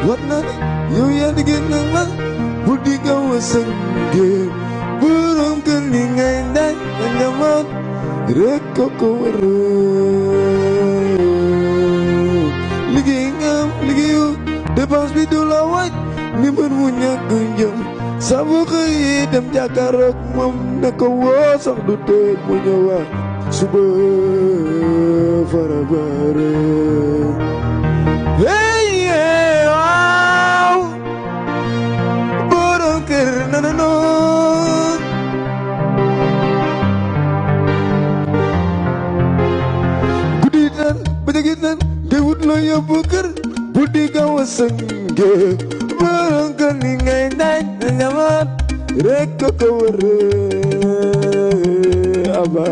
Warna yow yaa di génn ma buddi gaw a sënge borom kër li ngay ndaj a njaboot rek ko war liggéey nga am liggéeyu dépense bi du la wàcc ni mbër mu ñàkk jëm saa bu xëyee dem jàkkaaroog moom ne ko woo sax du tëj mu ñëwaat suba farabare waaw borom kër nanano guddi tan bëccëg tan ngay wut loo yóbbu kër buddi gaw a sënge borom kër li ngay daaj na njaboot rek ko wër aba